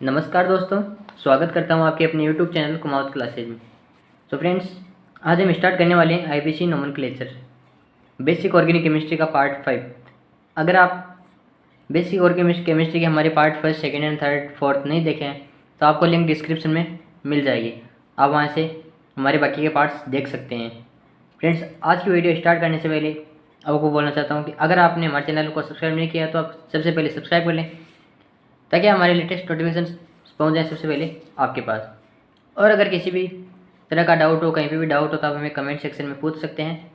नमस्कार दोस्तों, स्वागत करता हूं आपके अपने YouTube चैनल कुमावत क्लासेज में। तो फ्रेंड्स, आज हम स्टार्ट करने वाले हैं IPC nomenclature basic organic chemistry का पार्ट 5। अगर आप बेसिक ऑर्गेनिक केमिस्ट्री के हमारे part first, second and third, fourth नहीं देखे हैं तो आपको लिंक डिस्क्रिप्शन में मिल जाएगी। आप वहाँ से हमारे बाकी के पार्ट्स देख सकते हैं। फ्रेंड्स, आज की वीडियो स्टार्ट करने से पहले आपको बोलना चाहता हूँ कि अगर आपने हमारे चैनल को सब्सक्राइब नहीं किया तो आप सबसे पहले सब्सक्राइब कर लें ताकि हमारे लेटेस्ट नोटिफिकेशन पहुंच जाए सबसे पहले आपके पास। और अगर किसी भी तरह का डाउट हो, कहीं पे भी डाउट हो तो आप हमें कमेंट सेक्शन में पूछ सकते हैं।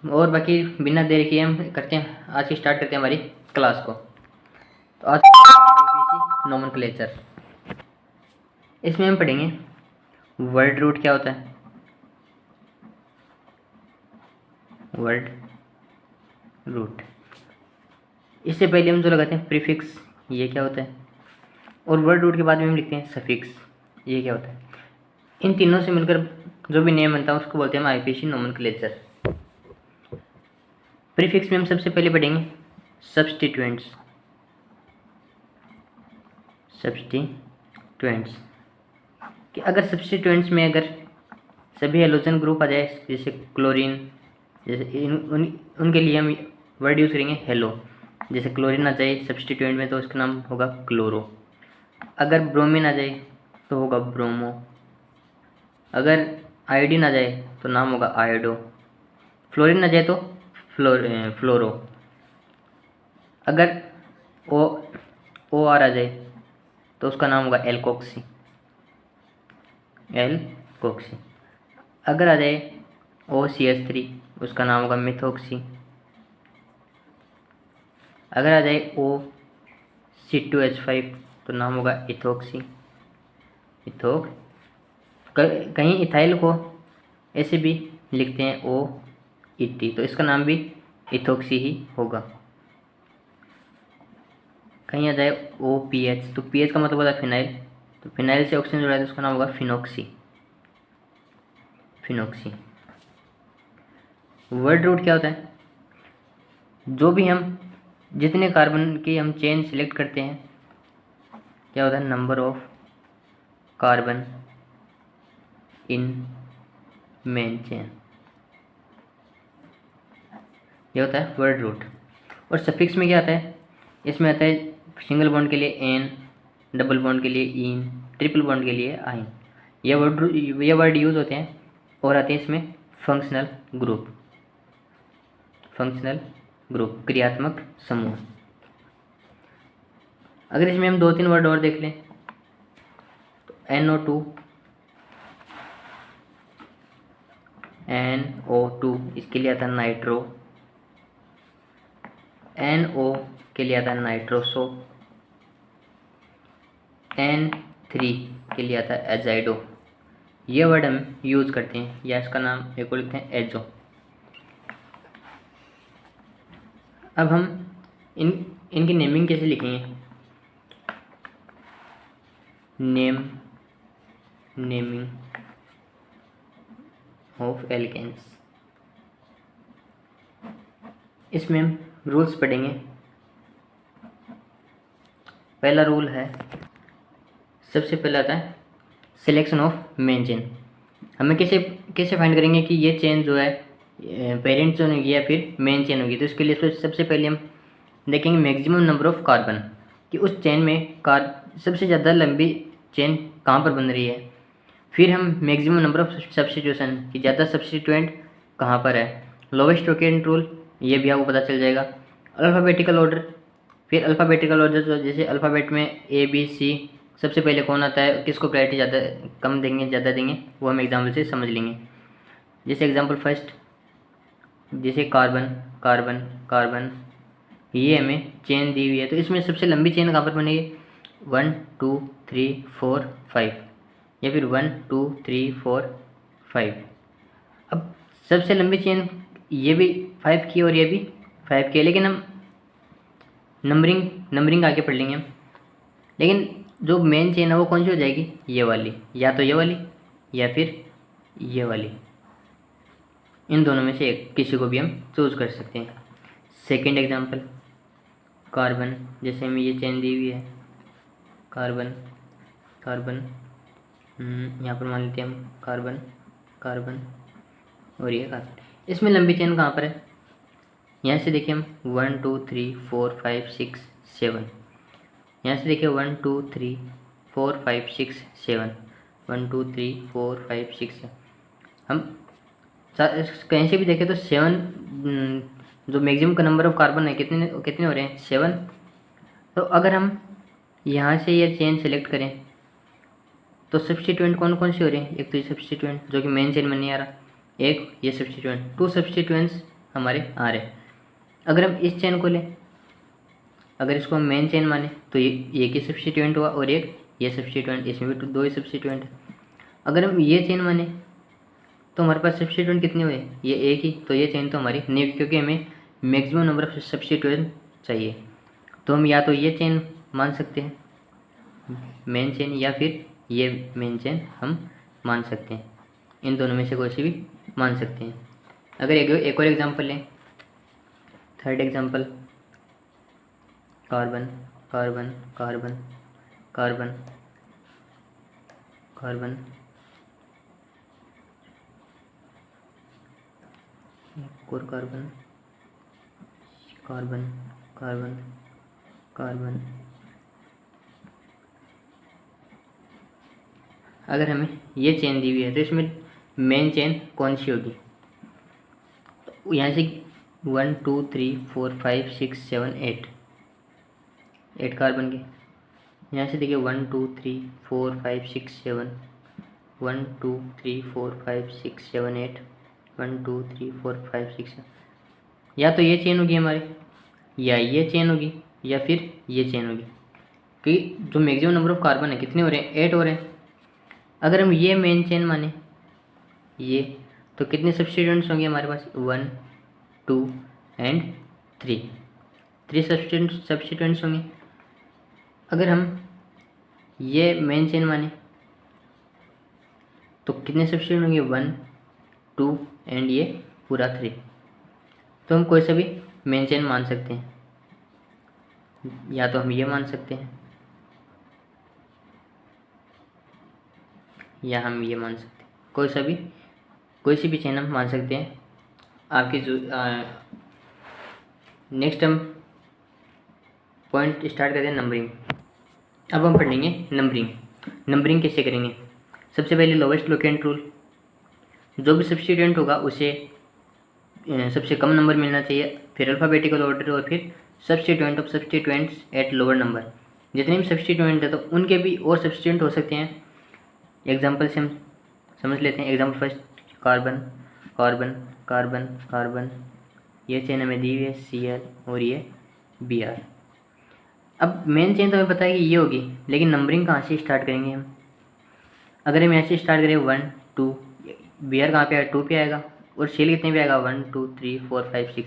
और बाकी बिना देर किए हम करते हैं आज की स्टार्ट करते हैं हमारी क्लास को। तो आज नोमेनक्लेचर, इसमें हम पढ़ेंगे वर्ड रूट क्या होता है, वर्ड रूट। इससे पहले हम जो लगाते हैं प्रीफिक्स, ये क्या होता है, और वर्ड रूट के बाद में हम लिखते हैं सफिक्स, ये क्या होता है। इन तीनों से मिलकर जो भी नेम बनता है उसको बोलते हैं हम आईपीसी नोमेनक्लेचर। प्रीफिक्स में हम सबसे पहले पढ़ेंगे सब्स्टिट्यूएंट्स। सब्स्टिट्यूएंट्स कि अगर सब्स्टिट्यूएंट्स में अगर सभी हेलोजन ग्रुप आ जाए, जैसे क्लोरीन, जैसे उनके लिए हम वर्ड यूज़ करेंगे हेलो। जैसे क्लोरीन आ जाए सब्स्टिट्यूएंट में तो उसका नाम होगा क्लोरो। अगर ब्रोमीन आ जाए तो होगा ब्रोमो। अगर आयोडीन आ जाए तो नाम होगा आयोडो। फ्लोरीन आ जाए तो फ्लोरो। अगर ओ आर आ जाए तो उसका नाम होगा एल्कोक्सी। अगर आ जाए OCH3 उसका नाम होगा मिथोक्सी। अगर आ जाए OC2H5 तो नाम होगा इथोक्सी। कहीं इथाइल को ऐसे भी लिखते हैं OET, तो इसका नाम भी इथोक्सी ही होगा। कहीं आ जाए OPH तो PH का मतलब होता है फिनाइल, तो फिनाइल से ऑक्सीजन जुड़ा है तो उसका नाम होगा फिनोक्सी। वर्ड रूट क्या होता है, जो भी हम जितने कार्बन की हम चेन सिलेक्ट करते हैं क्या होता है, number of carbon in main chain, ये होता है वर्ड रूट। और सफिक्स में क्या आता है, इसमें आता है सिंगल बॉन्ड के लिए एन, डबल बॉन्ड के लिए इन, ट्रिपल बॉन्ड के लिए आइन। ये वर्ड यूज होते हैं। और आते हैं इसमें फंक्शनल ग्रुप, क्रियात्मक समूह। अगर इसमें हम 2-3 वर्ड और देख लें तो NO2 इसके लिए आता है नाइट्रो। NO के लिए आता है नाइट्रोसो। N3 के लिए आता है एजाइडो। ये वर्ड हम यूज करते हैं, या इसका नाम एक को लिखते हैं एजो। अब हम इनकी नेमिंग कैसे लिखेंगे, नेमिंग ऑफ एल्केन्स। इसमें हम रूल्स पढ़ेंगे। पहला रूल है, सबसे पहला आता है सिलेक्शन ऑफ मेन चेन। हमें कैसे फाइंड करेंगे कि ये चेन जो है पेरेंट चेन होगी या फिर मेन चेन होगी। तो इसके लिए सबसे पहले हम देखेंगे मैक्सिमम नंबर ऑफ कार्बन, कि उस चेन में सबसे ज़्यादा लंबी चेन कहाँ पर बन रही है। फिर हम मैक्सिमम नंबर ऑफ सब्स्टिट्यूशन, कि ज़्यादा सब्स्टिट्यूएंट कहाँ पर है। लोवेस्ट ओकेरेंट रूल, ये भी आपको पता चल जाएगा। अल्फ़ाबेटिकल ऑर्डर, फिर अल्फ़ाबेटिकल ऑर्डर जो जैसे अल्फ़ाबेट में ABC सबसे पहले कौन आता है, किसको प्रायोरिटी ज़्यादा कम देंगे ज़्यादा देंगे, वो हम एग्जाम्पल से समझ लेंगे। जैसे एग्जाम्पल फर्स्ट, जैसे कार्बन, ये हमें चेन दी हुई है तो इसमें सबसे लंबी चेन कहाँ पर बनेगी, 1 2 3 4 5, या फिर 1 2 3 4 5। अब सबसे लंबी चेन ये भी 5 की और ये भी 5 की है, लेकिन हम नंबरिंग आगे पढ़ लेंगे हम। लेकिन जो मेन चेन है वो कौन सी हो जाएगी, ये वाली, या तो ये वाली या फिर ये वाली। इन दोनों में से एक किसी को भी हम चूज़ कर सकते हैं। 2nd एग्जाम्पल, कार्बन, जैसे हमें ये चेन दी हुई है कार्बन कार्बन, यहाँ पर मान लेते हैं हम कार्बन कार्बन और ये कार्बन। इसमें लंबी चेन कहाँ पर है? यहाँ से देखिए हम 1 2 3 4 5 6 7, यहाँ से देखिए 1 2 3 4 5 6 7, 1 2 3 4 5 6 7। हम कहीं से भी देखें तो 7 जो मैक्सिमम का नंबर ऑफ कार्बन है कितने कितने हो रहे हैं? 7। तो अगर हम यहाँ से ये चेन सेलेक्ट करें तो सब्स्टिट्यूएंट कौन कौन से हो रहे हैं? एक तो ये सब्स्टिट्यूएंट जो कि मेन चेन में नहीं आ रहा, एक ये सब्स्टिट्यूएंट, 2 सब्स्टिट्यूएंट्स हमारे आ रहे हैं। अगर हम इस चेन को लें, अगर इसको हम मेन चेन माने तो ये एक ही सब्स्टिट्यूएंट हुआ और एक ये सब्स्टिट्यूएंट, इसमें भी 2 ही सब्स्टिट्यूएंट है। अगर हम ये चेन माने तो हमारे पास सब्स्टिट्यूएंट कितने हुए? ये एक ही, तो ये चेन तो हमारी नहीं, क्योंकि हमें मैक्सिमम नंबर ऑफ सब्स्टिट्यूएंट चाहिए। तो हम या तो ये चेन मान सकते हैं मेन चेन, या फिर ये मेन चेन हम मान सकते हैं। इन दोनों में से कोई सी भी मान सकते हैं। अगर एक और एग्जांपल लें, third example, carbon carbon carbon carbon carbon, और कार्बन कार्बन कार्बन कार्बन। अगर हमें ये चेन दी हुई है तो इसमें मेन चेन कौन सी होगी? तो यहाँ से 1 2 3 4 5 6 7 8 कार्बन के, यहाँ से देखिए 1 2 3 4 5 6 7, 1 2 3 4 5 6 7 8, 1 2 3 4 5 6 7। या तो ये चेन होगी हमारी, या ये चेन होगी, या फिर ये चेन होगी, क्योंकि जो मैक्सिमम नंबर ऑफ कार्बन है कितने हो रहे हैं? 8 हो रहे हैं। अगर हम ये मेन चेन माने ये, तो कितने सब्स्टिट्यूएंट्स होंगे हमारे पास? 1 2 एंड 3 सब्स्टिट्यूएंट्स होंगे। अगर हम ये मेन चेन माने तो कितने सब्स्टिट्यूएंट होंगे? 1 2 एंड ये पूरा 3। तो हम कोई सा भी मेन चेन मान सकते हैं, या तो हम ये मान सकते हैं या हम ये मान सकते हैं, कोई सी भी चेन हम मान सकते हैं। आपकी जो नेक्स्ट हम पॉइंट स्टार्ट करते हैं नंबरिंग। अब हम पढ़ेंगे नंबरिंग कैसे करेंगे। सबसे पहले लोवेस्ट लोकेंट रूल, जो भी सब्स्टिट्यूएंट होगा उसे सबसे कम नंबर मिलना चाहिए, फिर अल्फ़ाबेटिकल ऑर्डर, और फिर substituent of substituents at lower number. जितने भी सब्स्टिट्यूएंट है तो उनके भी और सब्स्टिट्यूएंट हो सकते हैं। एग्जाम्पल से हम समझ लेते हैं। Example first, carbon carbon carbon carbon, ये चेन हमें दी हुई है Cl और ये Br। अब मेन चेन तो हमें पता है कि ये होगी, लेकिन नंबरिंग कहाँ से स्टार्ट करेंगे हम? अगर हम ऐसे स्टार्ट करें 1 2, Br कहाँ पे आएगा? 2 पे आएगा, और Cl कितने पे आएगा? 1 2 3 4 5 6,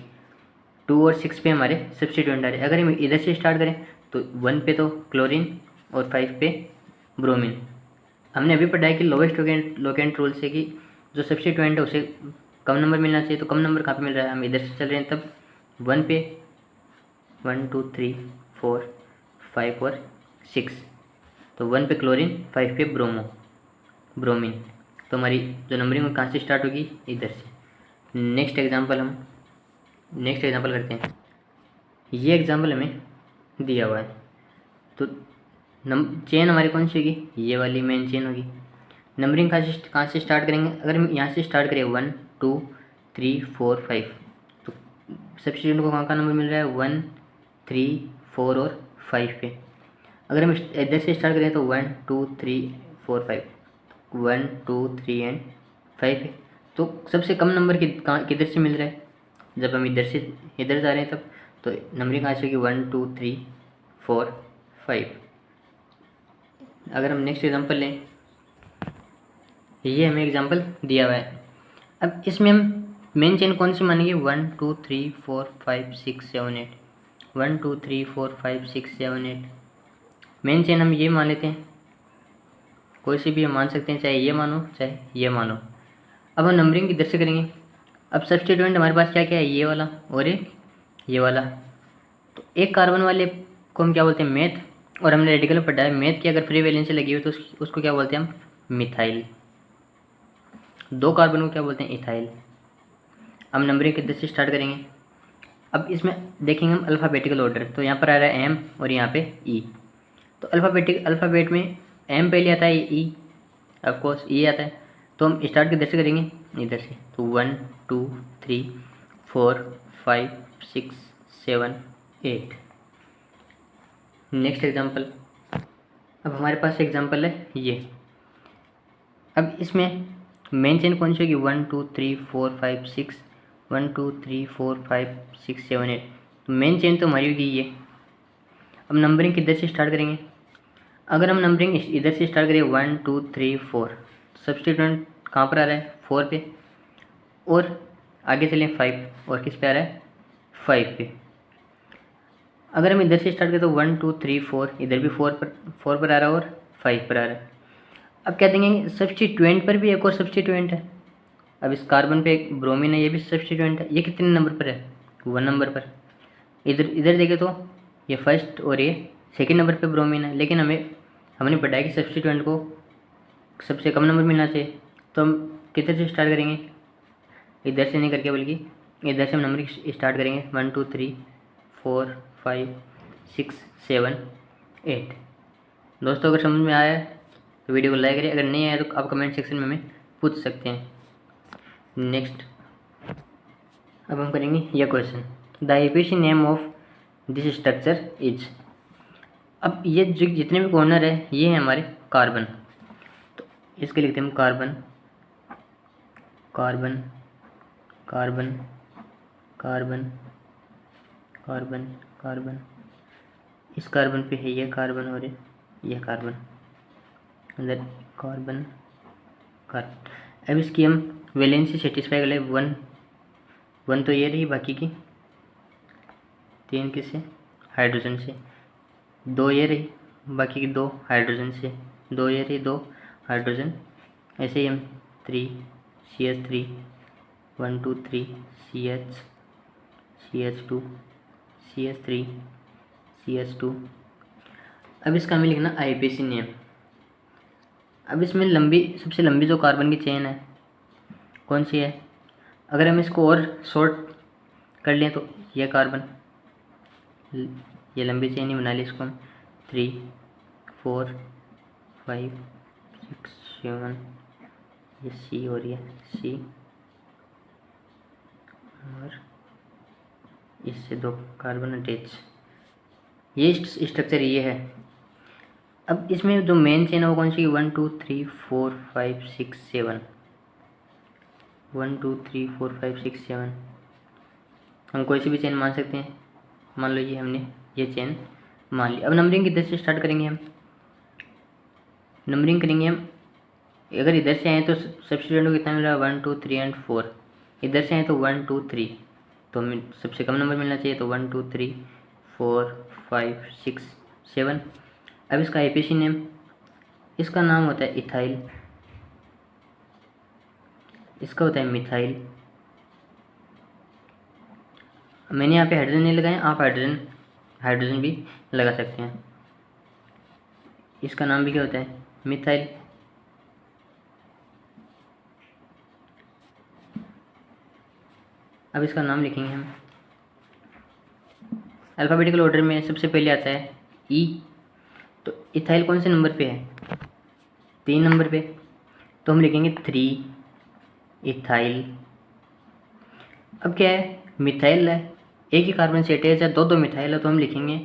2 और 6 पे हमारे सब्स्टिट्यूएंट आ रहे हैं। अगर हम इधर से स्टार्ट करें तो 1 पे तो क्लोरीन और 5 पे ब्रोमीन। हमने अभी पढ़ा है कि लोवेस्ट लोकेंट रूल से कि जो सब्स्टिट्यूएंट है उसे कम नंबर मिलना चाहिए। तो कम नंबर कहाँ पे मिल रहा है? हम इधर से चल रहे हैं, तब 1 पे 1 2 3 4 5 और 6, तो 1 पे क्लोरीन, 5 पे ब्रोमीन। तो हमारी जो नंबरिंग कहाँ से स्टार्ट होगी? इधर से। नेक्स्ट एग्जांपल करते हैं। ये एग्जांपल हमें दिया हुआ है, तो चेन हमारी कौन सी होगी? ये वाली मेन चेन होगी। नंबरिंग कहाँ से स्टार्ट करेंगे? अगर हम यहाँ से स्टार्ट करें 1 2 3 4 5, तो सब्स्टिट्यूएंट को कहाँ का नंबर मिल रहा है? 1 3 4 और 5 पे। अगर हम इधर से स्टार्ट करें तो 1 2 3 4 5, 1 2 3 एंड 5 पे। तो सबसे कम नंबर किधर से मिल रहा है? जब हम इधर से इधर जा रहे हैं तब। तो नंबरिंग कहाँ से होगी? 1 2 3 4 5। अगर हम नेक्स्ट एग्जांपल लें, ये हमें एग्जांपल दिया हुआ है। अब इसमें हम मेन चेन कौन सी मानेंगे? 1 2 3 4 5 6 7 8, 1 2 3 4 5 6 7 8। मेन चेन हम ये मान लेते हैं, कोई सी भी हम मान सकते हैं, चाहे ये मानो चाहे ये मानो। अब हम नंबरिंग किधर से करेंगे? अब सब्स्टिट्यूएंट हमारे पास क्या क्या है? ये वाला और एक ये वाला। तो एक कार्बन वाले को हम क्या बोलते हैं? मेथ, और हमने रेडिकल में पढ़ा है मेथ की अगर फ्री वैलेंसी लगी हुई तो उसको क्या बोलते हैं हम, मिथाइल। 2 कार्बन को क्या बोलते हैं, इथाइल। हम नंबरिंग किधर से स्टार्ट करेंगे, अब इसमें देखेंगे हम अल्फ़ाबेटिकल ऑर्डर। तो यहाँ पर आ रहा है एम और यहाँ पे ई। तो अल्फ़ाबेट में एम पहले आता है, ई ऑफकोर्स ई आता है। तो हम स्टार्ट किधर से करेंगे, इधर से। तो 1 2 3 4 5 6 7 8। नेक्स्ट एग्जांपल, अब हमारे पास एग्जांपल है ये। अब इसमें मेन चेन कौन सी होगी, 1 2 3 4 5 6, 1 2 3 4 5 6 7 8। तो मेन चेन तो हमारी होगी ये। अब नंबरिंग किधर से स्टार्ट करेंगे, अगर हम नंबरिंग इधर से स्टार्ट करें 1 2 3 4, सब्स्टिट्यूएंट कहाँ पर आ रहा है, 4 पे, और आगे चलें 5, और किस पे आ रहा है, 5 पे। अगर हम इधर से स्टार्ट करें तो 1 2 3 4, इधर भी 4 पर आ रहा है और 5 पर आ रहा है। अब क्या देंगे, सब्स्टिट्यूएंट पर भी एक और सब्स्टिट्यूएंट है। अब इस कार्बन पे एक ब्रोमीन है, ये भी सब्स्टिट्यूएंट है। ये कितने नंबर पर है, 1 नंबर पर। इधर देखें तो ये फर्स्ट और ये सेकंड नंबर पे ब्रोमीन है, लेकिन हमने पढ़ा है कि सब्स्टिट्यूएंट को सबसे कम नंबर मिलना चाहिए। तो हम किधर से स्टार्ट करेंगे, इधर से नहीं करके बल्कि इधर से हम नंबर स्टार्ट करेंगे, 1 2 3 4 5 6 7 8। दोस्तों अगर समझ में आया है तो वीडियो को लाइक करें, अगर नहीं आया तो आप कमेंट सेक्शन में हमें पूछ सकते हैं। नेक्स्ट, अब हम करेंगे यह question, the ABC name of this structure is. अब ये जो जितने भी कॉर्नर है ये है हमारे कार्बन। तो इसके लिखते हैं हम carbon carbon carbon carbon carbon carbon. इस कार्बन पे है ये कार्बन और ये कार्बन, अंदर कार्बन कार्बन। अब इसकी हम वैलेंसी सेटिस्फाई कर ले, 1 तो ये रही, बाकी की 3 किससे, हाइड्रोजन से। 2 ये रही, बाकी की 2 हाइड्रोजन से। 2 ये रही, 2 हाइड्रोजन। ऐसे ही हम 3 CH3, 1 2 3 CH, CH2, CH3, CH2। अब इसका हमें लिखना आईपीसी नेम। अब इसमें सबसे लंबी जो कार्बन की चेन है कौन सी है, अगर हम इसको और शॉर्ट कर लें तो ये कार्बन, ये लंबी चेन ही बना ली इसको हम। 3 4 5 6 7, ये सी और ये सी, और इससे 2 कार्बन अटैच। ये स्ट्रक्चर ये है। अब इसमें जो मेन चेन है वो कौन सी, 1 2 3 4 5 6 7, 1 2 3 4 5 6 7। हम कोई सी भी चेन मान सकते हैं, मान लो ये हमने ये चेन मान ली। अब नंबरिंग किधर से स्टार्ट करेंगे हम, नंबरिंग करेंगे हम, अगर इधर से आए तो सब्स्टिट्यूएंट को कितना मिल रहा है, 1 2 3 एंड 4। इधर से आए तो 1 2 3, तो हमें सबसे कम नंबर मिलना चाहिए। तो 1 2 3 4 5 6 7। अब इसका आईपीसी नेम, इसका नाम होता है इथाइल, इसका होता है मिथाइल। मैंने यहाँ पे हाइड्रोजन नहीं लगाया, आप हाइड्रोजन भी लगा सकते हैं। इसका नाम भी क्या होता है, मिथाइल। अब इसका नाम लिखेंगे हम, अल्फ़ाबेटिकल ऑर्डर में सबसे पहले आता है ई। तो इथाइल कौन से नंबर पे है, 3 नंबर पे, तो हम लिखेंगे 3 इथाइल। अब क्या है, मिथाइल है, एक ही कार्बन से अटैच है, 2 मिथाइल है, तो हम लिखेंगे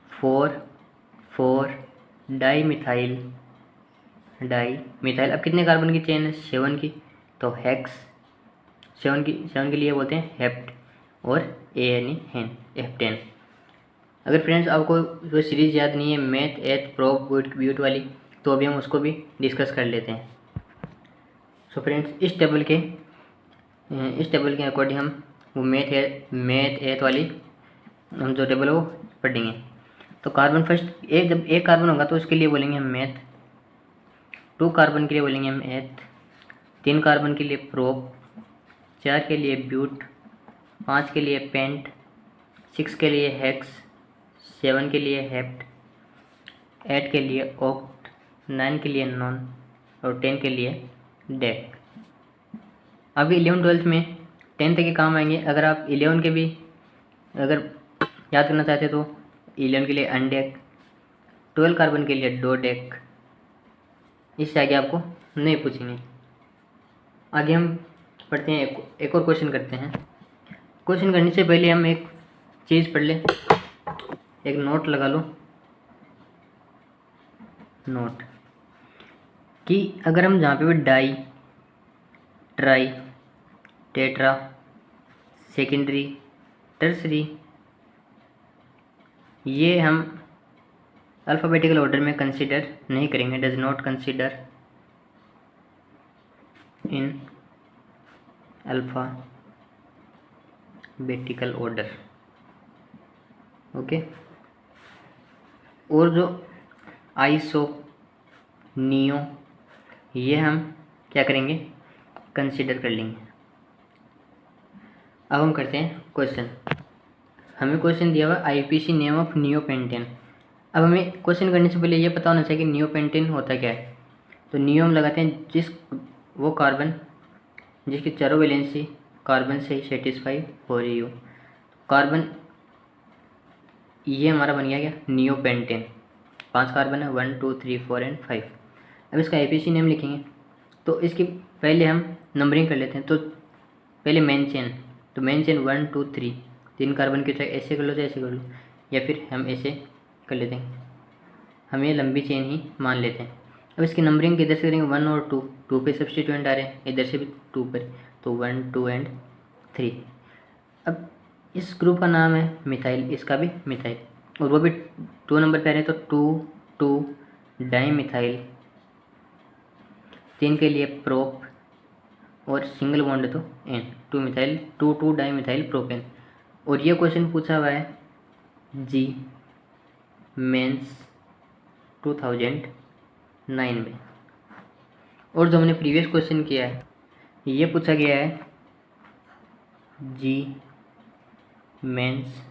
4 डाई मिथाइल। अब कितने कार्बन की चेन है, 7 की, तो हेक्स। 7 के लिए बोलते हैं हेप्ट, और ए यानी हेन, हेप्टेन। अगर फ्रेंड्स आपको वो सीरीज़ याद नहीं है मैथ एथ प्रोब ब्यूट वाली, तो अभी हम उसको भी डिस्कस कर लेते हैं। सो फ्रेंड्स इस टेबल के अकॉर्डिंग हम वो मैथ एथ वाली हम जो टेबल है वो पढ़ेंगे। तो कार्बन फर्स्ट जब एक कार्बन होगा तो उसके लिए बोलेंगे हम मैथ, 2 कार्बन के लिए बोलेंगे हम एथ, 3 कार्बन के लिए प्रोप, 4 के लिए ब्यूट, 5 के लिए पेंट, 6 के लिए हेक्स, 7 के लिए हेप्ट, 8 के लिए ऑक्ट, 9 के लिए नॉन और 10 के लिए डेक। अभी 11 12 में 10 तक के काम आएंगे। अगर आप 11 के भी अगर याद करना चाहते तो 11 के लिए अनडेक, 12 कार्बन के लिए डो डेक। इससे आगे आपको नहीं पूछेंगे। आगे हम पढ़ते हैं, एक और क्वेश्चन करते हैं। क्वेश्चन करने से पहले हम एक चीज़ पढ़ लें, एक नोट लगा लो। नोट कि अगर हम जहाँ पे भी di, tri, tetra, secondary, tertiary, ये हम अल्फ़ाबेटिकल ऑर्डर में कंसीडर नहीं करेंगे। Does not consider in alphabetical order. Okay. और जो आइसो, नियो, ये हम क्या करेंगे, कंसीडर कर लेंगे। अब हम करते हैं क्वेश्चन। हमें क्वेश्चन दिया हुआ आईपीसी नेम ऑफ नियोपेंटेन। अब हमें क्वेश्चन करने से पहले ये पता होना चाहिए कि नियोपेंटेन होता क्या है। तो नियो हम लगाते हैं वो कार्बन जिसकी चारों वैलेंसी कार्बन से ही सेटिस्फाई हो रही हो। कार्बन ये हमारा बन गया क्या, नियोपेंटेन। 5 कार्बन है, 1 2 3 4 एंड 5। अब इसका आईपीसी नेम लिखेंगे तो इसकी पहले हम नंबरिंग कर लेते हैं। तो पहले मेन चेन, तो मेन चेन 1 2 3, 3 कार्बन की चाहे ऐसे कर लो चाहे ऐसे कर लो, या फिर हम ऐसे कर लेते हैं। हम ये लंबी चेन ही मान लेते हैं। अब इसकी नंबरिंग किधर से करेंगे, 1 और 2, 2 पे सब्स्टिट्यूएंट आ रहे हैं, इधर से भी 2 पर, तो 1 2 एंड 3। अब इस ग्रुप का नाम है मिथाइल, इसका भी मिथाइल, और वो भी 2 नंबर पे आ रहे हैं, तो 2 2 डाई मिथाइल, 3 के लिए प्रोप और सिंगल बॉन्ड तो N, 2 methyl 2 2 di methyl propane. और ये क्वेश्चन पूछा हुआ है जी मेंस 2009 में। और जो हमने प्रीवियस क्वेश्चन किया है ये पूछा गया है जी मेंस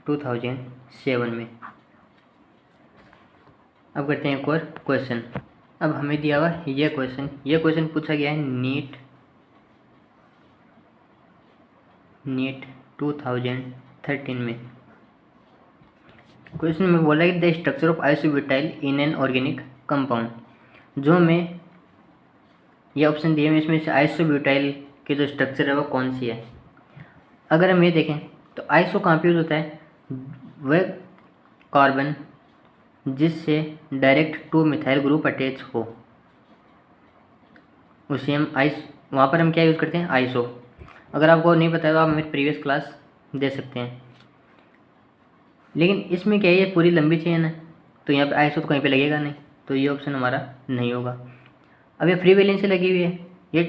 2007 में। अब करते हैं एक और क्वेश्चन। अब हमें दिया हुआ ये क्वेश्चन पूछा गया है नीट 2013 में। क्वेश्चन में बोला है the structure of isobutyl in an organic compound. जो हमें ये ऑप्शन दिए हैं इसमें से आइसोब्यूटाइल की जो स्ट्रक्चर है वो कौन सी है। अगर हम ये देखें तो आइसो कहाँ पे यूज होता है, वह कार्बन जिससे डायरेक्ट 2 मिथाइल ग्रुप अटैच हो उसे हम वहाँ पर हम क्या यूज़ करते हैं, आइसो। अगर आपको नहीं पता है तो आप मेरी प्रीवियस क्लास दे सकते हैं। लेकिन इसमें क्या है, ये पूरी लंबी चेन है तो यहाँ पे आइसो तो कहीं पे लगेगा नहीं, तो ये ऑप्शन हमारा नहीं होगा। अब ये फ्री वैलेंसी लगी हुई है, ये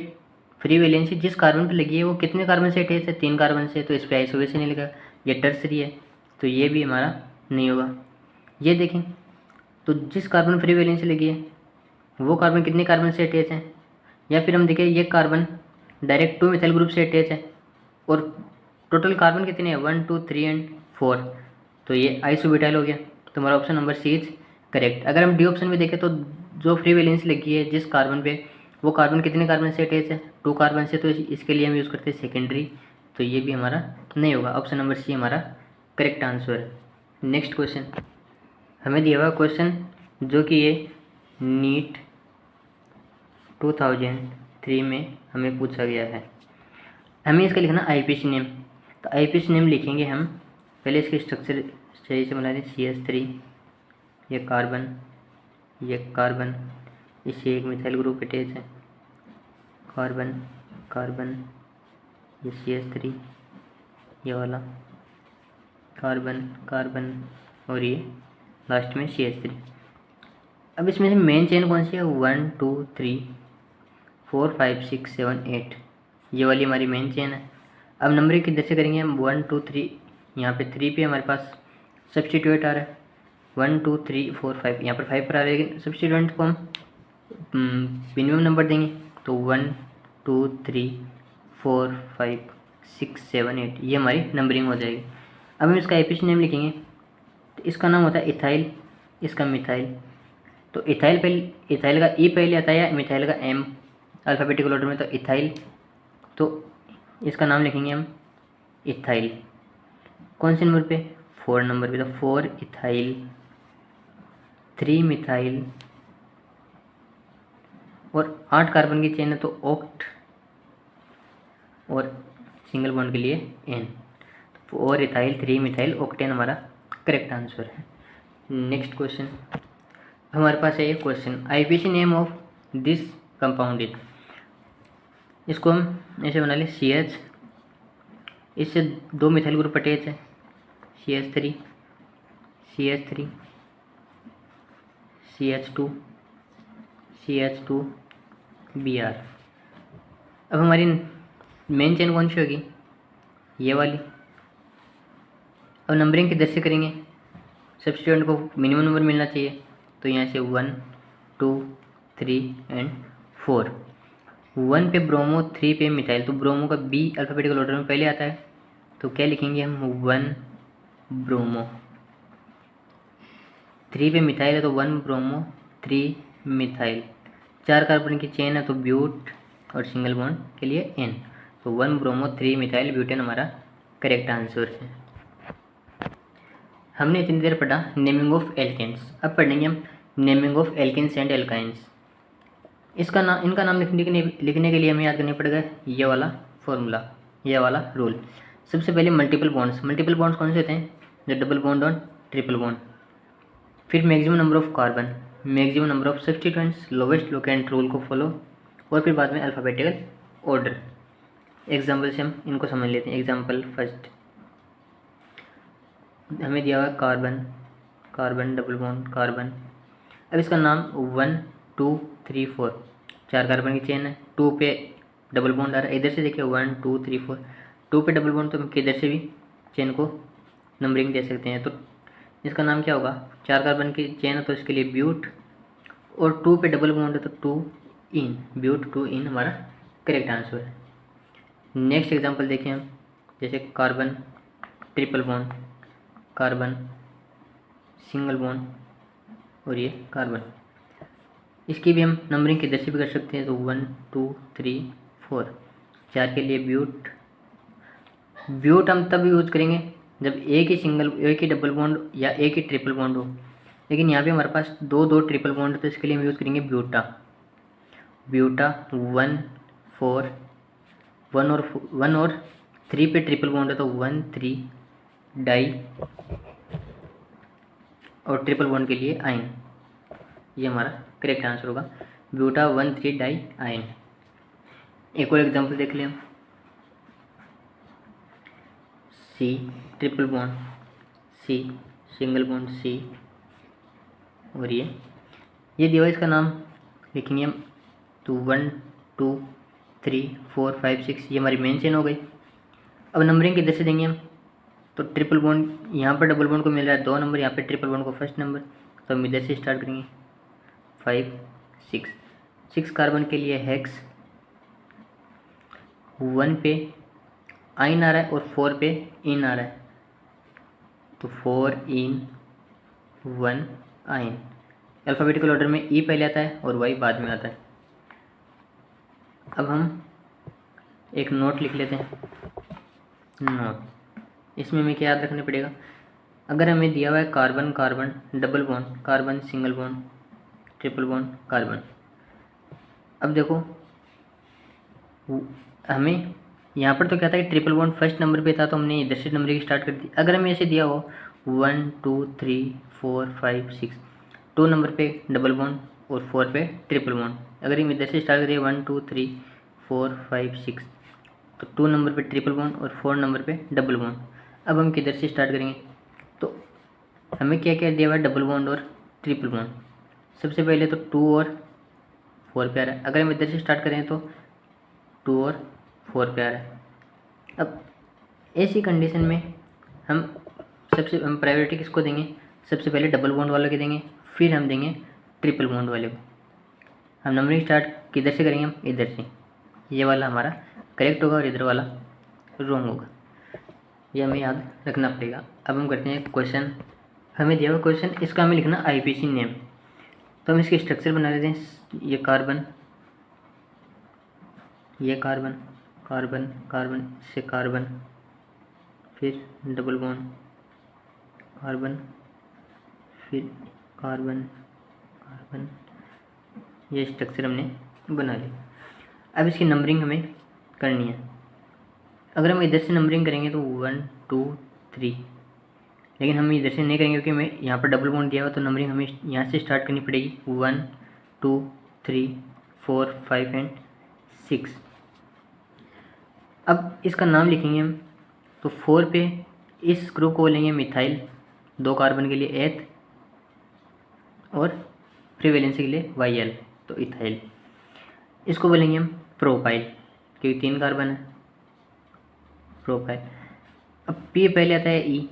फ्री वैलेंसी जिस कार्बन पे लगी है वो कितने कार्बन से अटैच है, 3 कार्बन से, तो इस पर आइसो वैसे नहीं लगा। ये टर्सरी है तो ये भी हमारा नहीं होगा। ये देखें तो जिस कार्बन फ्री वैलेंसी लगी है वो कार्बन कितने कार्बन से अटैच है, या फिर हम देखें ये कार्बन डायरेक्ट 2 मिथाइल ग्रुप से अटैच है और टोटल कार्बन कितने हैं, 1 2 3 एंड 4, तो ये आइसोब्यूटाइल हो गया। तो हमारा option number C is correct. अगर हम डी ऑप्शन में देखें तो जो फ्री वैलेंसी लगी है जिस कार्बन पे वो कार्बन कितने कार्बन से अटैच है, 2 कार्बन से, तो इसके लिए हम यूज़ करते हैं सेकेंडरी, तो ये भी हमारा नहीं होगा। ऑप्शन नंबर सी हमारा करेक्ट आंसर है। नेक्स्ट क्वेश्चन हमें दिया हुआ क्वेश्चन जो कि ये नीट 2003 में हमें पूछा गया है। हमें इसका लिखना आईपीसी नेम, तो आईपीसी नेम लिखेंगे हम। पहले इसके स्ट्रक्चर सही से बना दें, CH3, ये कार्बन इससे एक मिथाइल ग्रुप अटैच है, कार्बन कार्बन, ये CH3, ये वाला कार्बन कार्बन, और ये लास्ट में CH3। अब इसमें से मेन चेन कौन सी है, 1 2 3 4 5 6 7 8, ये वाली हमारी मेन चेन है। अब नंबरिंग किधर से करेंगे हम, 1 2 3, यहाँ पे 3 पे हमारे पास सब्स्टिट्यूट आ रहा है, 1 2 3 4 5, यहाँ पर 5 पर आ रहा है, लेकिन सब्स्टिट्यूएंट को हम मिनिमम नंबर देंगे, तो 1 2 3 4 5 6 7 8, ये हमारी नंबरिंग हो जाएगी। अब हम इसका आईपीसी नेम लिखेंगे, तो इसका नाम होता है इथाइल, इसका मिथाइल। तो इथाइल पहले, इथाइल का ई पहले आता है या मिथाइल का एम अल्फ़ाबेटिकल ऑर्डर में, तो इथाइल, तो इसका नाम लिखेंगे हम इथाइल। कौन से नंबर पे? 4 नंबर पे। तो 4 इथाइल, 3 मिथाइल, और 8 कार्बन की चेन है तो ऑक्ट, और सिंगल बॉन्ड के लिए एन। 4 इथाइल, 3 मिथाइल, ऑक्टेन हमारा करेक्ट आंसर है। नेक्स्ट क्वेश्चन हमारे पास है ये question, IPC name of this compound is. इसको हम ऐसे बना लें CH, इससे 2 मिथाइल ग्रुप अटैच है, CH3, CH3, CH2, CH2, Br। अब हमारी मेन चेन कौन सी होगी? ये वाली। अब नंबरिंग किधर से करेंगे? सब स्टूडेंट को मिनिमम नंबर मिलना चाहिए, तो यहाँ से 1, 2, 3 एंड 4। 1 पे ब्रोमो, 3 पे मिथाइल, तो ब्रोमो का B अल्फ़ाबेटिकल ऑर्डर में पहले आता है, तो क्या लिखेंगे हम? 1 ब्रोमो। 3 पे मिथाइल है तो 1 ब्रोमो, 3 मिथाइल। 4 कार्बन की चेन है तो ब्यूट, और सिंगल बॉन्ड के लिए N, तो 1 ब्रोमो 3 मिथाइल ब्यूटेन हमारा करेक्ट आंसर है। हमने इतनी देर पढ़ा नेमिंग ऑफ एल्केन्स, अब पढ़ेंगे हम naming of alkenes and alkynes. इनका नाम लिखने के लिए हमें याद करना पड़ेगा ये वाला फॉर्मूला, ये वाला रूल। सबसे पहले मल्टीपल बॉन्ड्स कौन से होते हैं? जो डबल बॉन्ड और ट्रिपल बॉन्ड। फिर maximum number of carbon, maximum number of substituents, lowest locant rule को फॉलो, और फिर बाद में अल्फ़ाबेटिकल ऑर्डर। एग्जाम्पल से हम इनको समझ लेते हैं। एग्जाम्पल फर्स्ट, हमें दिया हुआ carbon, carbon double bond carbon. अब इसका नाम 1, 2, 3, 4, 4 कार्बन की चेन है, 2 पे डबल बॉन्ड आ रहा है, इधर से देखिए 1, 2, 3, 4, 2 पे डबल बॉन्ड, तो हम किधर से भी चेन को नंबरिंग दे सकते हैं। तो इसका नाम क्या होगा? 4 कार्बन की चेन है तो इसके लिए ब्यूट, और 2 पे डबल बॉन्ड है तो 2 इन, ब्यूट 2 इन हमारा करेक्ट आंसर है। नेक्स्ट एग्जांपल देखें हम, जैसे carbon triple bond, carbon single bond, और ये कार्बन। इसकी भी हम नंबरिंग किधर से भी कर सकते हैं, तो 1, 2, 3, 4, 4 के लिए ब्यूट। ब्यूट हम तब यूज़ करेंगे जब एक ही डबल बॉन्ड या एक ही ट्रिपल बॉन्ड हो, लेकिन यहाँ पे हमारे पास दो ट्रिपल बॉन्ड है, तो इसके लिए हम यूज़ करेंगे ब्यूटा। ब्यूटा 1, 4, 1 और 3 पे ट्रिपल बॉन्ड है तो 1, 3 डाई, और ट्रिपल बॉन्ड के लिए आयन। ये हमारा करेक्ट आंसर होगा, ब्यूटा 1, 3 डाई आयन। एक और एग्जांपल देख लें हम, C triple bond, C single bond C, और ये डिवाइस का नाम लिखेंगे हम, तो 1, 2, 3, 4, 5, 6, ये हमारी मेन चेन हो गई। अब नंबरिंग किधर से देंगे हम, तो ट्रिपल बॉन्ड यहाँ पर डबल बॉन्ड को मिल रहा है 2 नंबर, यहाँ पे ट्रिपल बॉन्ड को फर्स्ट नंबर, तो हम इधर से स्टार्ट करेंगे 5, 6 कार्बन के लिए हेक्स, 1 पे आइन आ रहा है और 4 पे इन आ रहा है, तो 4 इन 1 आइन। अल्फ़ाबेटिकल ऑर्डर में ई पहले आता है और वाई बाद में आता है। अब हम एक नोट लिख लेते हैं, नोट। इसमें हमें क्या याद रखना पड़ेगा? अगर हमें दिया हुआ है carbon carbon double bond, carbon single bond, triple bond, carbon. अब देखो हमें यहाँ पर तो क्या था कि ट्रिपल बॉन्ड फर्स्ट नंबर पे था, तो हमने इधर से नंबरिंग स्टार्ट कर दी। अगर हमें ऐसे दिया हो 1, 2, 3, 4, 5, 6, 2 नंबर पे डबल बॉन्ड और 4 पे ट्रिपल बॉन्ड, अगर हम इधर से स्टार्ट करें 1, 2, 3, 4, 5, 6, तो 2 नंबर पे ट्रिपल बॉन्ड और 4 नंबर पे डबल बॉन्ड। अब हम किधर से स्टार्ट करेंगे, तो हमें क्या क्या दिया हुआ है? डबल बॉन्ड और ट्रिपल बॉन्ड। सबसे पहले तो 2 और 4 पे आ रहा है, अगर हम इधर से स्टार्ट करें तो 2 और 4 पे आ रहा है। अब ऐसी कंडीशन में हम प्रायोरिटी किसको देंगे? सबसे पहले डबल बॉन्ड वाले को देंगे, फिर हम देंगे ट्रिपल बॉन्ड वाले को। हम नंबरिंग स्टार्ट किधर से करेंगे? हम इधर से। ये वाला हमारा करेक्ट होगा और इधर वाला रॉन्ग होगा, ये हमें याद रखना पड़ेगा। अब हम करते हैं क्वेश्चन हमें दिया हुआ क्वेश्चन, इसका हमें लिखना आईपीसी नेम। तो हम इसके स्ट्रक्चर बना लेते हैं। ये कार्बन, ये कार्बन, कार्बन कार्बन से कार्बन, फिर डबल बॉन्ड कार्बन, फिर कार्बन कार्बन, ये स्ट्रक्चर हमने बना लिया। अब इसकी नंबरिंग हमें करनी है। अगर हम इधर से नंबरिंग करेंगे तो 1 2 3, लेकिन हम इधर से नहीं करेंगे क्योंकि हमें यहाँ पर डबल बॉन्ड दिया हुआ, तो नंबरिंग हमें यहाँ से स्टार्ट करनी पड़ेगी। 1 2 3 4 5 एंड 6। अब इसका नाम लिखेंगे हम, तो 4 पे इस ग्रुप को बोलेंगे मिथाइल, 2 कार्बन के लिए एथ, और प्रीवेलेंसी के लिए YL, तो इथाइल। इसको बोलेंगे हम प्रोपाइल, क्योंकि 3 कार्बन है, प्रोपाइल। अब P पहले आता है,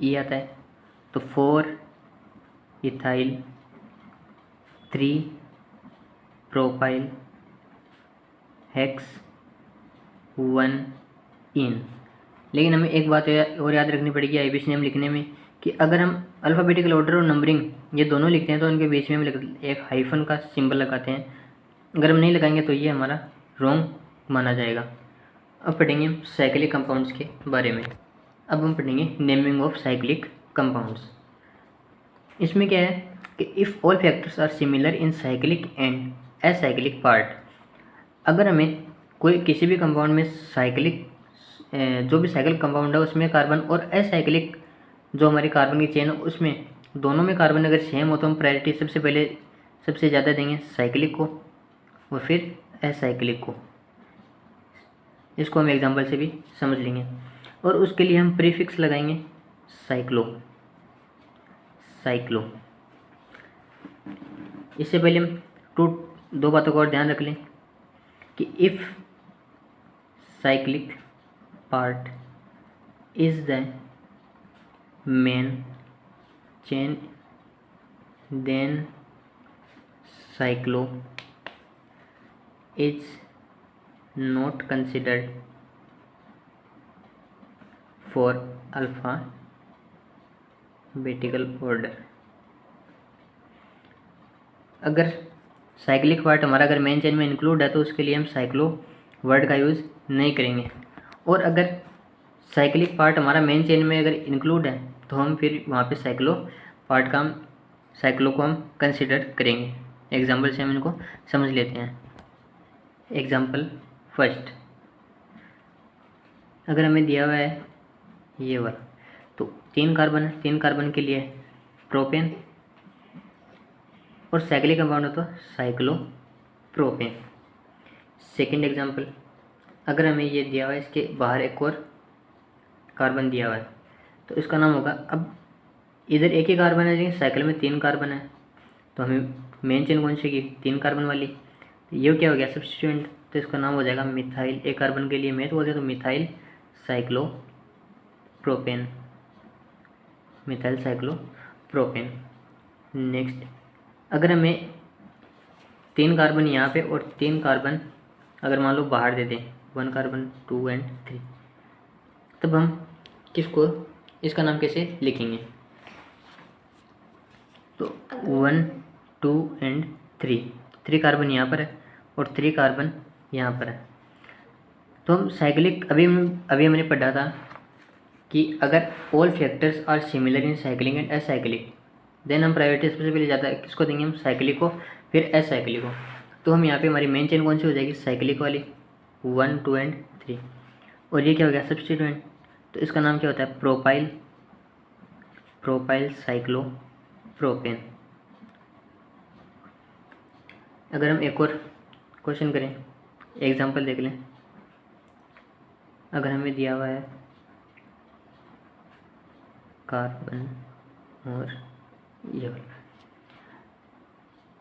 E आता है, तो 4 इथाइल, 3 प्रोपाइल, हेक्स, 1 इन। लेकिन हमें एक बात और याद रखनी पड़ेगी आईपीसी नेम लिखने में, कि अगर हम अल्फ़ाबेटिकल ऑर्डर और नंबरिंग ये दोनों लिखते हैं तो उनके बीच में हम एक हाइफन का सिंबल लगाते हैं। अगर हम नहीं लगाएंगे तो ये हमारा रॉन्ग माना जाएगा। अब पढ़ेंगे हम साइक्लिक कंपाउंड्स के बारे में। अब हम पढ़ेंगे नेमिंग ऑफ साइक्लिक कंपाउंड्स। इसमें क्या है कि if all factors are similar in cyclic and acyclic part, अगर हमें कोई किसी भी कंपाउंड में साइक्लिक जो भी साइक्लिक कंपाउंड है उसमें कार्बन, और एसाइक्लिक जो हमारी कार्बन की चेन है उसमें दोनों में कार्बन अगर सेम हो तो हम प्रायोरिटी सबसे पहले सबसे ज़्यादा देंगे साइक्लिक को और फिर एसाइक्लिक को। इसको हम एग्जांपल से भी समझ लेंगे। और उसके लिए हम प्रीफिक्स लगाएंगे साइक्लो, साइक्लो। इससे पहले हम दो बातों को और ध्यान रख लें कि if cyclic part is the main chain then cyclo is not considered for alphabetical order. अगर साइक्लिक पार्ट हमारा अगर मेन चेन में इंक्लूड है तो उसके लिए हम साइक्लो वर्ड का यूज़ नहीं करेंगे। और अगर साइक्लिक पार्ट हमारा मेन चेन में अगर इंक्लूड है तो हम फिर वहाँ पे साइक्लो पार्ट का साइक्लो को हम कंसिडर करेंगे। एग्जाम्पल से हम इनको समझ लेते हैं। एग्जाम्पल फर्स्ट, अगर हमें दिया हुआ है ये वाला, तो 3 कार्बन है, 3 कार्बन के लिए प्रोपेन, और साइक्लिक कंपाउंड हो तो साइक्लो प्रोपेन। सेकेंड एग्जाम्पल, अगर हमें ये दिया हुआ है इसके बाहर एक और कार्बन दिया हुआ है तो इसका नाम होगा, अब इधर एक ही कार्बन है लेकिन साइकिल में 3 कार्बन है, तो हमें मेन चेन कौन सी की 3 कार्बन वाली, तो ये क्या हो गया सब्स्टिट्यूएंट, तो इसका नाम हो जाएगा मिथाइल। एक कार्बन के लिए मेथ बोलते हैं तो methyl cyclo propane, methyl cyclo propane. Next, अगर हमें 3 कार्बन यहाँ पे और 3 कार्बन अगर मान लो बाहर दे दें, 1 कार्बन 2 एंड 3, तब हम किसको इसका नाम कैसे लिखेंगे, तो 1 2 एंड 3 कार्बन यहाँ पर है और 3 कार्बन यहाँ पर है। तो हम साइक्लिक अभी हमने पढ़ा था कि अगर all factors are similar in cyclic and acyclic then हम प्रायोरिटी सबसे पहले ज़्यादा किसको देंगे, हम साइक्लिक को, फिर एसाइक्लिक को। तो हम यहाँ पे हमारी मेन चेन कौन सी हो जाएगी, साइक्लिक वाली 1 2 एंड 3, और ये क्या हो गया सब्स्टिट्यूएंट, तो इसका नाम क्या होता है प्रोपाइल, प्रोपाइल साइक्लो प्रोपेन। अगर हम एक और क्वेश्चन करें, एग्जांपल देख लें। अगर हमें दिया हुआ है कार्बन और ये वाला,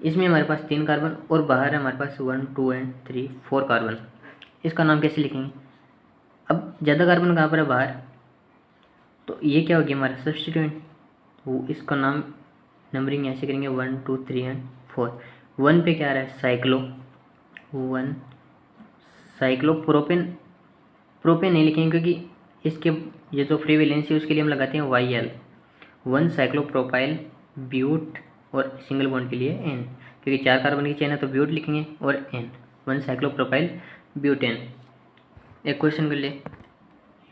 इसमें हमारे पास 3 कार्बन और बाहर है हमारे पास 1 2 एंड 3 4 कार्बन, इसका नाम कैसे लिखेंगे। अब ज़्यादा कार्बन कहाँ पर है, बाहर, तो ये क्या होगी हमारा सब्स्टिट्यूएंट, वो इसका नाम नंबरिंग ऐसे करेंगे 1 2 3 एंड 4। 1 पे क्या आ रहा है साइक्लो, 1 साइक्लो प्रोपेन, प्रोपेन नहीं लिखेंगे क्योंकि इसके ये जो फ्री वैलेंसी उसके लिए हम लगाते हैं YL, 1 साइक्लोप्रोपाइल ब्यूट और सिंगल बॉन्ड के लिए N, क्योंकि 4 कार्बन की चेन है तो ब्यूट लिखेंगे और N, 1 साइक्लोप्रोपाइल ब्यूटेन। एक क्वेश्चन कर ले।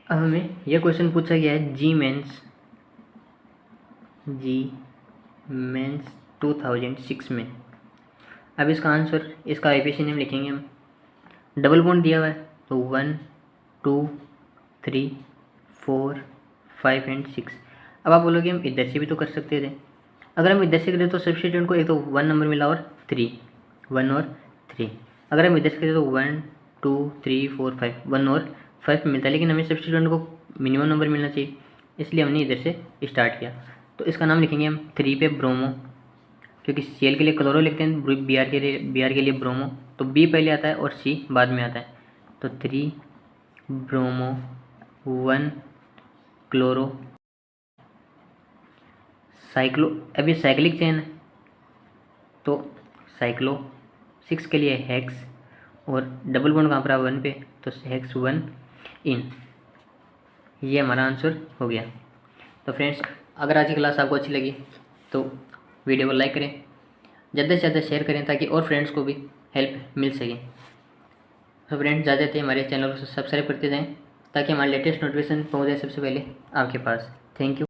अब हमें यह क्वेश्चन पूछा गया है जी मेंस 2006 में। अब इसका आंसर, इसका आईपीसी नेम लिखेंगे हम। डबल बॉन्ड दिया हुआ है तो 1 2 3 4 5 एंड 6। अब आप बोलोगे हम इधर से भी तो कर सकते थे। अगर हम इधर से करें तो सब्स्टिट्यूएंट को एक तो 1 नंबर मिला और 3, 1 और 3। अगर हम इधर से करें तो 1 2 3 4 5, 1 और 5 मिलता है, लेकिन हमें सब्स्टिट्यूएंट को मिनिमम नंबर मिलना चाहिए, इसलिए हमने इधर से स्टार्ट किया। तो इसका नाम लिखेंगे हम 3 पे ब्रोमो, क्योंकि Cl के लिए क्लोरो लिखते हैं, Br के लिए ब्रोमो, तो B पहले आता है और C बाद में आता है। तो 3 ब्रोमो 1 क्लोरो साइक्लो। अब ये साइक्लिक चेन है तो साइक्लो। 6 के लिए हेक्स, और डबल बॉन्ड कहाँ पर 1 पे, तो हेक्स 1 इन। ये हमारा आंसर हो गया। तो फ्रेंड्स, अगर आज की क्लास आपको अच्छी लगी तो वीडियो को लाइक करें, ज़्यादा से ज़्यादा शेयर करें ताकि और फ्रेंड्स को भी हेल्प मिल सके। तो फ्रेंड्स, ज़्यादा थे हमारे चैनल को सब्सक्राइब करते जाएं ताकि हमारे लेटेस्ट नोटिफिकेशन पहुँच जाए सबसे पहले आपके पास। Thank you.